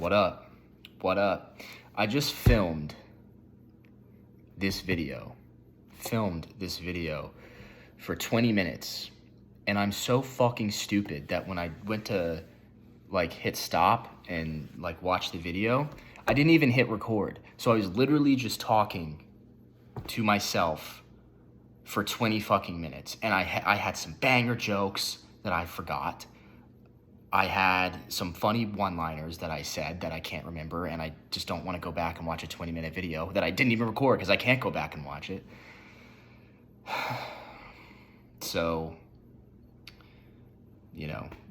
What up? What up? I just filmed this video. For 20 minutes. And I'm so fucking stupid that when I went to hit stop and watch the video, I didn't even hit record. So I was literally just talking to myself for 20 fucking minutes. And I had some banger jokes that I forgot. I had some funny one-liners that I said that I can't remember, and I just don't want to go back and watch a 20-minute video that I didn't even record because I can't go back and watch it. So,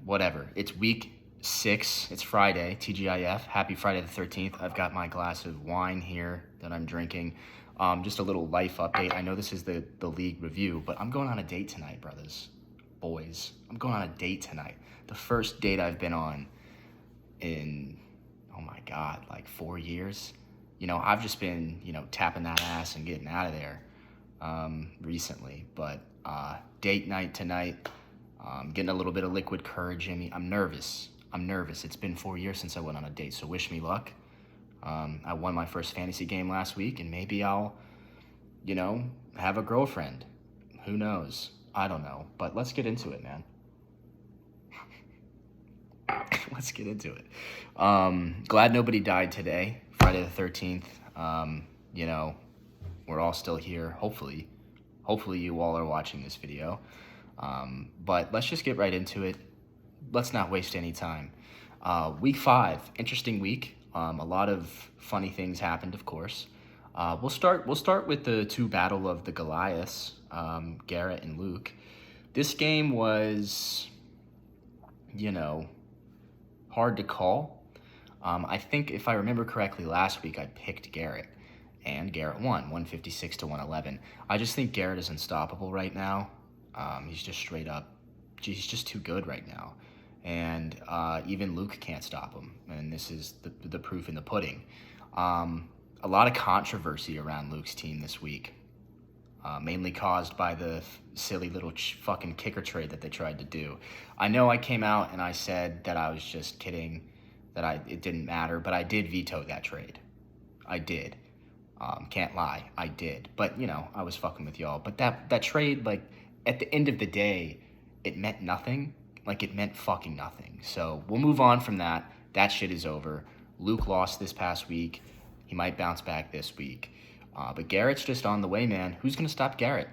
whatever. It's week 6. It's Friday, TGIF. Happy Friday the 13th. I've got my glass of wine here that I'm drinking. Just a little life update. I know this is the league review, but I'm going on a date tonight, brothers. Boys, I'm going on a date tonight. The first date I've been on in, oh my God, 4 years. I've just been, tapping that ass and getting out of there recently. But date night tonight, getting a little bit of liquid courage in me. I'm nervous. It's been 4 years since I went on a date, so wish me luck. I won my first fantasy game last week, and maybe I'll, have a girlfriend. Who knows? I don't know, but let's get into it, man. Let's get into it. Glad nobody died today, Friday the 13th. We're all still here, hopefully. Hopefully you all are watching this video. But let's just get right into it. Let's not waste any time. Week 5, interesting week. A lot of funny things happened, of course. We'll start with the two battle of the Goliaths, Garrett and Luke. This game was, hard to call. I think if I remember correctly, last week I picked Garrett, and Garrett won, 156 to 111. I just think Garrett is unstoppable right now. He's just straight up, he's just too good right now. And even Luke can't stop him, and this is the proof in the pudding. A lot of controversy around Luke's team this week, mainly caused by the silly little fucking kicker trade that they tried to do. I know I came out and I said that I was just kidding, that it didn't matter, but I did veto that trade. I did. Can't lie, I did. But, I was fucking with y'all. But that trade, at the end of the day, it meant nothing. It meant fucking nothing. So we'll move on from that. That shit is over. Luke lost this past week. He might bounce back this week. But Garrett's just on the way, man. Who's going to stop Garrett?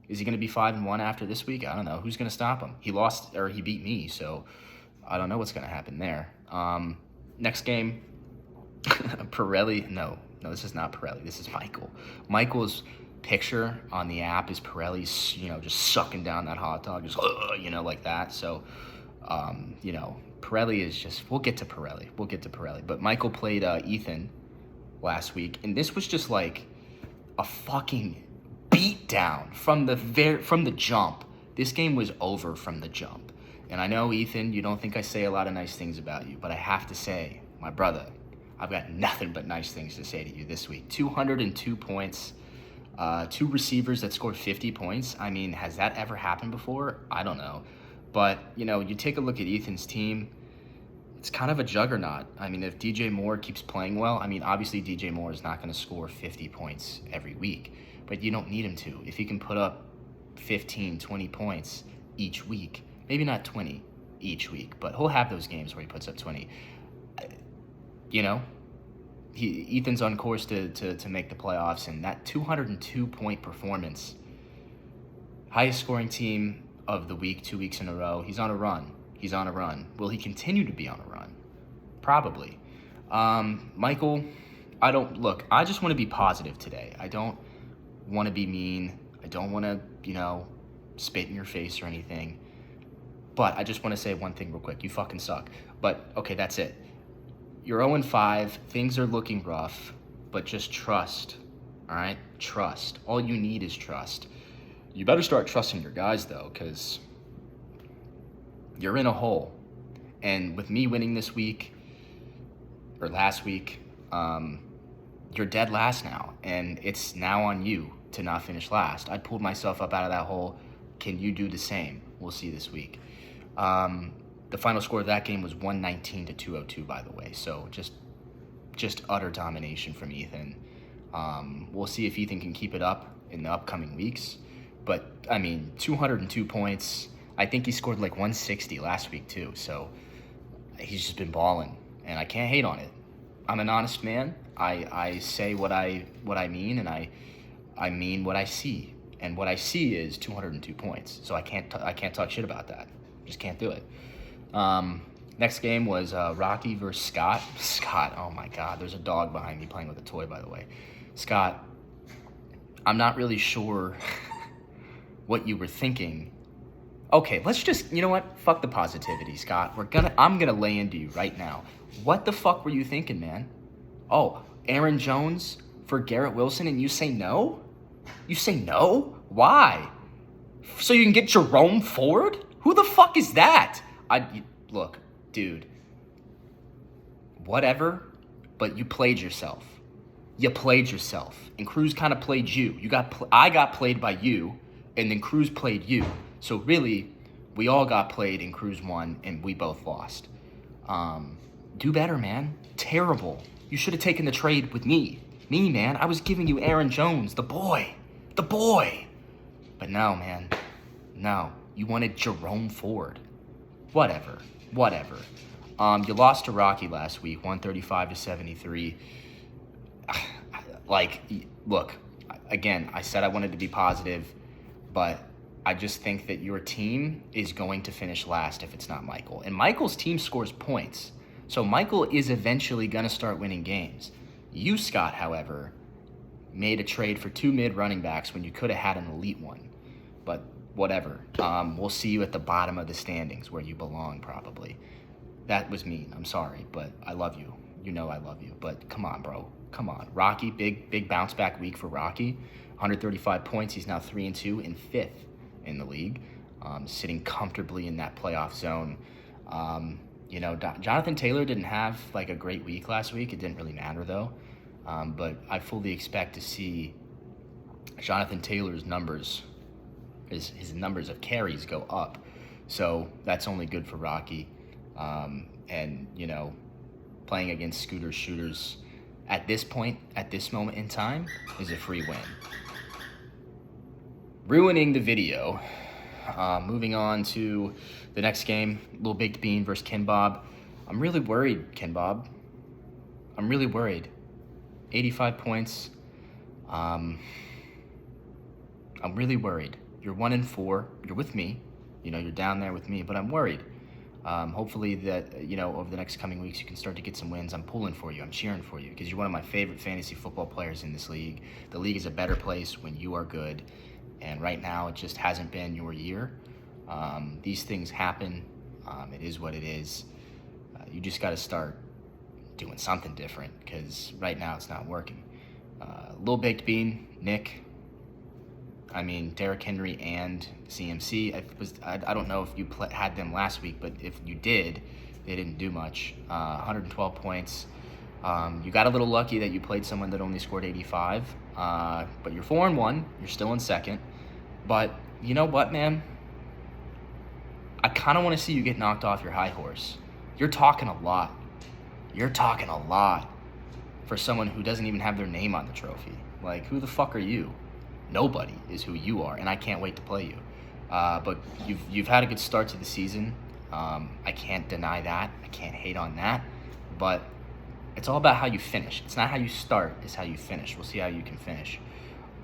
Is he going to be 5-1 after this week? I don't know. Who's going to stop him? He beat me, so I don't know what's going to happen there. Next game, Pirelli. No, this is not Pirelli. This is Michael. Michael's picture on the app is Pirelli's, just sucking down that hot dog, just, like that. So, Pirelli is just, we'll get to Pirelli. But Michael played Ethan last week, and this was just a fucking beat down from the jump. This game was over from the jump. And I know, Ethan, you don't think I say a lot of nice things about you, but I have to say, my brother, I've got nothing but nice things to say to you this week. 202 points, 2 receivers that scored 50 points. I mean, has that ever happened before? I don't know. But, you take a look at Ethan's team, it's kind of a juggernaut. I mean, if DJ Moore keeps playing well, obviously DJ Moore is not going to score 50 points every week, but you don't need him to. If he can put up 15, 20 points each week, maybe not 20 each week, but he'll have those games where he puts up 20. Ethan's on course to make the playoffs, and that 202-point performance, highest scoring team of the week, 2 weeks in a row. He's on a run. Will he continue to be on a run? Probably. Michael, I just want to be positive today. I don't want to be mean. I don't want to, spit in your face or anything. But I just want to say one thing real quick. You fucking suck. But, okay, that's it. You're 0-5. Things are looking rough. But just trust, all right? Trust. All you need is trust. You better start trusting your guys, though, because you're in a hole. And with me winning this week, or last week, you're dead last now. And it's now on you to not finish last. I pulled myself up out of that hole. Can you do the same? We'll see this week. The final score of that game was 119 to 202, by the way. So just utter domination from Ethan. We'll see if Ethan can keep it up in the upcoming weeks. But, I mean, 202 points. I think he scored like 160 last week, too. So he's just been balling, and I can't hate on it. I'm an honest man. I say what I mean, and I mean what I see. And what I see is 202 points. So I can't talk shit about that. Just can't do it. Next game was Rocky versus Scott. Scott, oh my God, there's a dog behind me playing with a toy, by the way. Scott, I'm not really sure what you were thinking. Okay, let's just, you know what? Fuck the positivity, Scott. I'm gonna lay into you right now. What the fuck were you thinking, man? Oh, Aaron Jones for Garrett Wilson, and you say no? You say no? Why? So you can get Jerome Ford? Who the fuck is that? Look, dude. Whatever, but you played yourself. You played yourself, and Cruz kind of played you. I got played by you, and then Cruz played you. So really, we all got played, and Cruz won, and we both lost. Do better, man. Terrible. You should have taken the trade with me. Me, man. I was giving you Aaron Jones, the boy. The boy. But no, man. No. You wanted Jerome Ford. Whatever. You lost to Rocky last week, 135 to 73. Look, again, I said I wanted to be positive, but I just think that your team is going to finish last if it's not Michael. And Michael's team scores points. So Michael is eventually going to start winning games. You, Scott, however, made a trade for 2 mid running backs when you could have had an elite one. But whatever. We'll see you at the bottom of the standings where you belong, probably. That was mean. I'm sorry, but I love you. You know I love you. But come on, bro. Come on. Rocky, big bounce back week for Rocky. 135 points. He's now 3-2 and 5th in the league, sitting comfortably in that playoff zone. Jonathan Taylor didn't have like a great week last week. It didn't really matter though. But I fully expect to see Jonathan Taylor's numbers, his numbers of carries go up. So that's only good for Rocky. And playing against Scooter Shooters at this point, at this moment in time, is a free win. Ruining the video. Moving on to the next game, Lil Baked Bean versus Ken Bob. I'm really worried, Ken Bob. I'm really worried. 85 points. I'm really worried. You're 1-4. You're with me. You're down there with me, but I'm worried. Hopefully that, over the next coming weeks, you can start to get some wins. I'm pulling for you. I'm cheering for you because you're one of my favorite fantasy football players in this league. The league is a better place when you are good. And right now, it just hasn't been your year. These things happen. It is what it is. You just got to start doing something different because right now it's not working. Lil Baked Bean, Nick, Derrick Henry and CMC. I don't know if you had them last week, but if you did, they didn't do much. 112 points. You got a little lucky that you played someone that only scored 85, but you're 4-1. You're still in second. But you know what, man? I kind of want to see you get knocked off your high horse. You're talking a lot. You're talking a lot for someone who doesn't even have their name on the trophy. Like, who the fuck are you? Nobody is who you are, and I can't wait to play you. But you've had a good start to the season. I can't deny that. I can't hate on that. But it's all about how you finish. It's not how you start, it's how you finish. We'll see how you can finish.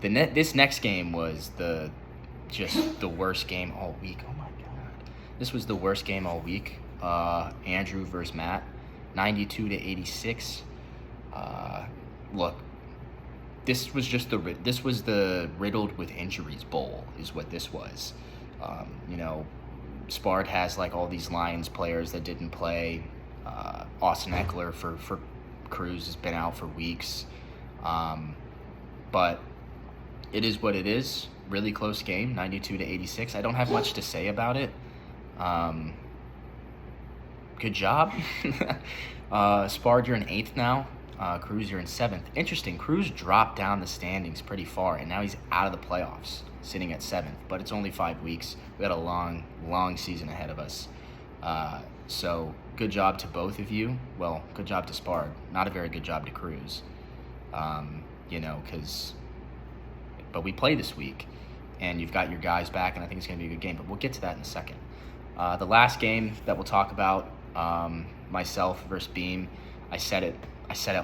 This next game was just the worst game all week. Oh my God. This was the worst game all week. Andrew versus Matt, 92 to 86. Look, this was the riddled with injuries bowl is what this was. Spard has like all these Lions players that didn't play. Austin Eckler for Cruz has been out for weeks. But it is what it is. Really close game, 92 to 86. I don't have much to say about it. Good job. Spard, you're in 8th now. Cruz, you're in 7th. Interesting. Cruz dropped down the standings pretty far, and now he's out of the playoffs, sitting at 7th. But it's only 5 weeks. We got a long, long season ahead of us. So good job to both of you. Well, good job to Spard. Not a very good job to Cruz. But we play this week, and you've got your guys back, and I think it's going to be a good game. But we'll get to that in a second. The last game that we'll talk about, myself versus Beam. I said it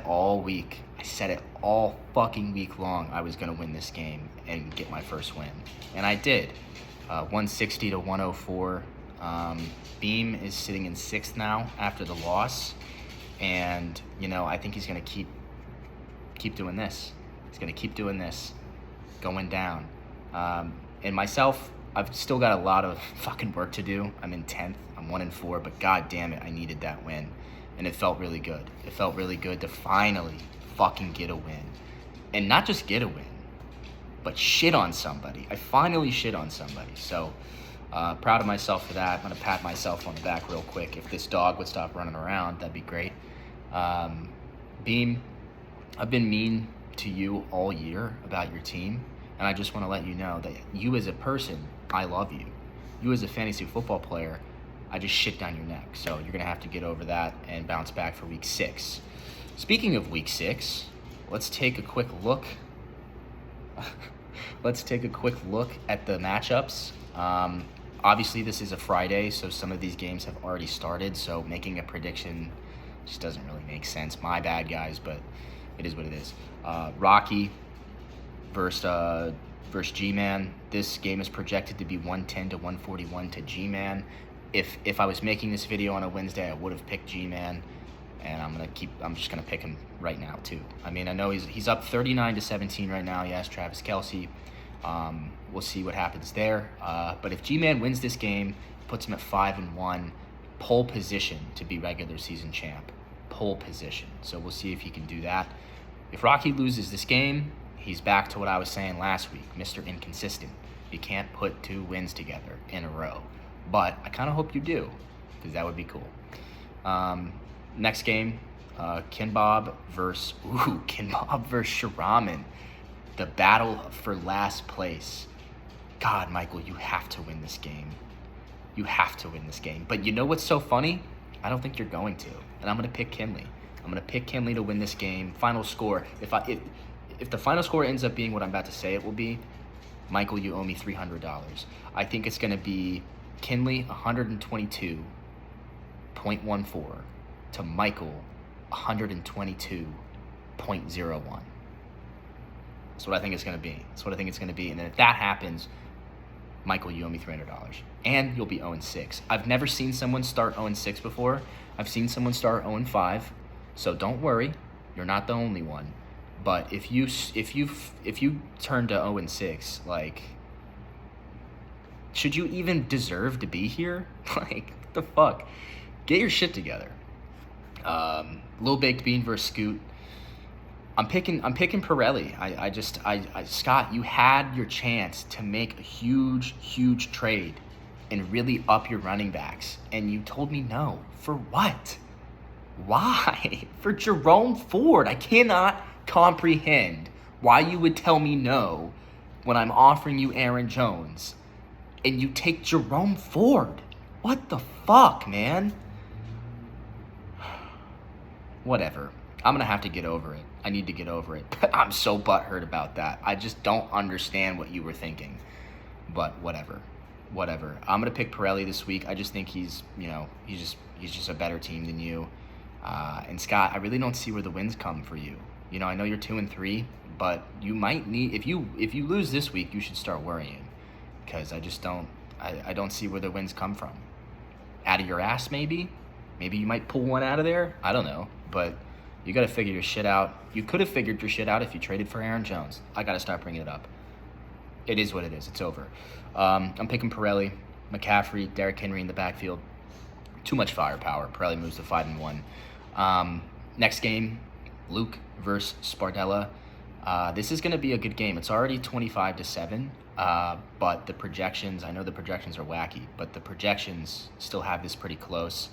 all week. I said it all fucking week long. I was going to win this game and get my first win, and I did. 160 to 104. Beam is sitting in 6th now after the loss, and I think he's going to keep doing this. He's going to keep doing this, going down. And myself, I've still got a lot of fucking work to do. I'm in 10th. I'm 1-4, but god damn it, I needed that win. And it felt really good. It felt really good to finally fucking get a win. And not just get a win, but shit on somebody. I finally shit on somebody. So, proud of myself for that. I'm going to pat myself on the back real quick. If this dog would stop running around, that'd be great. Beam, I've been mean to you all year about your team. And I just want to let you know that you as a person, I love you. You as a fantasy football player, I just shit down your neck. So you're going to have to get over that and bounce back for week 6. Speaking of week 6, let's take a quick look. Let's take a quick look at the matchups. Obviously, this is a Friday, so some of these games have already started. So making a prediction just doesn't really make sense. My bad, guys, but it is what it is. Rocky versus G-Man. This game is projected to be 110 to 141 to G-Man. If I was making this video on a Wednesday, I would have picked G-Man, and I'm just gonna pick him right now too. I mean, I know he's up 39 to 17 right now. He has Travis Kelce. We'll see what happens there. But if G-Man wins this game, puts him at 5-1, pole position to be regular season champ. Pole position. So we'll see if he can do that. If Rocky loses this game, he's back to what I was saying last week, Mr. Inconsistent. You can't put 2 wins together in a row. But I kind of hope you do, because that would be cool. Next game, Kinbob versus Sharaman. The battle for last place. God, Michael, you have to win this game. You have to win this game. But you know what's so funny? I don't think you're going to. And I'm going to pick Kinley. I'm going to pick Kinley to win this game. Final score. If the final score ends up being what I'm about to say it will be, Michael, you owe me $300. I think it's going to be Kinley 122.14 to Michael 122.01. That's what I think it's going to be. And then if that happens, Michael, you owe me $300. And you'll be 0-6. I've never seen someone start 0-6 before. I've seen someone start 0-5. So don't worry. You're not the only one. But if you turn to 0-6, like, should you even deserve to be here? Like, what the fuck? Get your shit together. Lil Baked Bean versus Scoot. I'm picking Pirelli. Scott, you had your chance to make a huge trade and really up your running backs, and you told me no. For what? Why? For Jerome Ford. I cannot comprehend why you would tell me no when I'm offering you Aaron Jones and you take Jerome Ford. What the fuck, man? Whatever. I'm gonna have to get over it. I need to get over it. I'm so butthurt about that. I just don't understand what you were thinking. But whatever. I'm gonna pick Pirelli this week. I just think he's just a better team than you. And Scott, I really don't see where the wins come for you. I know you're 2-3, but you might need, if you lose this week, you should start worrying, because I don't see where the wins come from. Out of your ass, maybe you might pull one out of there. I don't know, but you got to figure your shit out. You could have figured your shit out if you traded for Aaron Jones. I got to stop bringing it up. It is what it is. It's over. I'm picking Pirelli, McCaffrey, Derrick Henry in the backfield. Too much firepower. Pirelli moves to 5-1. Next game, Luke versus Spardella. This is going to be a good game. It's already 25-7, but the projections, I know the projections are wacky, but the projections still have this pretty close.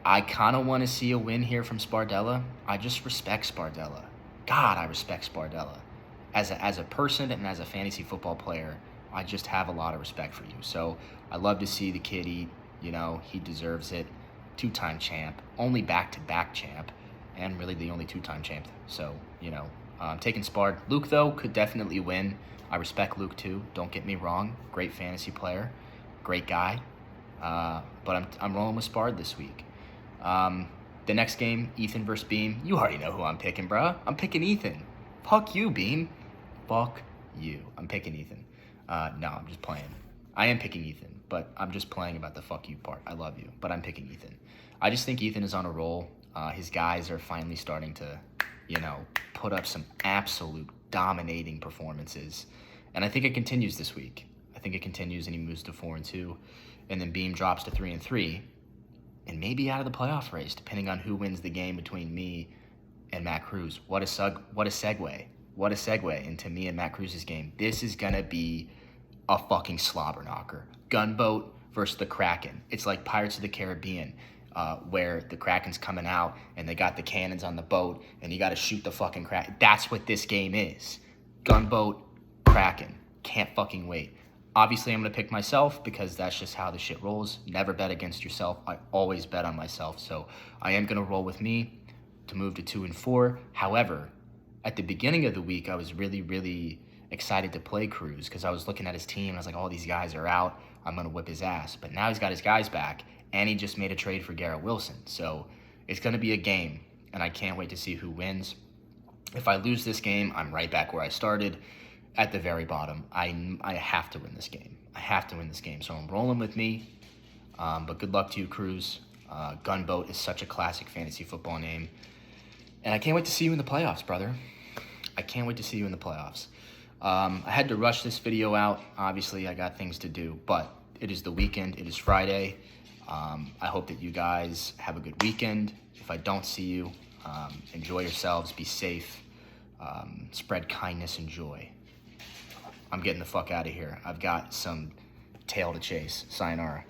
I kind of want to see a win here from Spardella. I just respect Spardella. God, I respect Spardella. As a person and as a fantasy football player, I just have a lot of respect for you. So I love to see the kid eat. You know, he deserves it. Two-time champ, only back-to-back champ, and really the only two-time champ. So, you know, taking Spard. Luke, though, could definitely win. I respect Luke, too. Don't get me wrong. Great fantasy player. Great guy. But I'm rolling with Spard this week. The next game, Ethan versus Beam. You already know who I'm picking, bruh. I'm picking Ethan. Fuck you, Beam. Fuck you. I'm picking Ethan. No, I'm just playing. I am picking Ethan, but I'm just playing about the fuck you part. I love you, but I'm picking Ethan. I just think Ethan is on a roll. His guys are finally starting to, you know, put up some absolute dominating performances. And I think it continues this week. I think it continues and he moves to 4-2. And then Beam drops to 3-3. And maybe out of the playoff race, depending on who wins the game between me and Matt Cruz. What a segue. What a segue into me and Matt Cruz's game. This is going to be a fucking slobber knocker. Gunboat versus the Kraken. It's like Pirates of the Caribbean, where the Kraken's coming out and they got the cannons on the boat and you got to shoot the fucking Kraken. That's what this game is. Gunboat, Kraken. Can't fucking wait. Obviously, I'm going to pick myself because that's just how the shit rolls. Never bet against yourself. I always bet on myself. So I am going to roll with me to move to 2-4. However, at the beginning of the week, I was really, really excited to play Cruz because I was looking at his team and I was like, oh, these guys are out. I'm going to whip his ass. But now he's got his guys back and he just made a trade for Garrett Wilson. So it's going to be a game and I can't wait to see who wins. If I lose this game, I'm right back where I started at the very bottom. I have to win this game. I have to win this game. So I'm rolling with me. But good luck to you, Cruz. Gunboat is such a classic fantasy football name. And I can't wait to see you in the playoffs, brother. I can't wait to see you in the playoffs. I had to rush this video out. Obviously, I got things to do. But it is the weekend. It is Friday. I hope that you guys have a good weekend. If I don't see you, enjoy yourselves. Be safe. Spread kindness and joy. I'm getting the fuck out of here. I've got some tail to chase. Sayonara.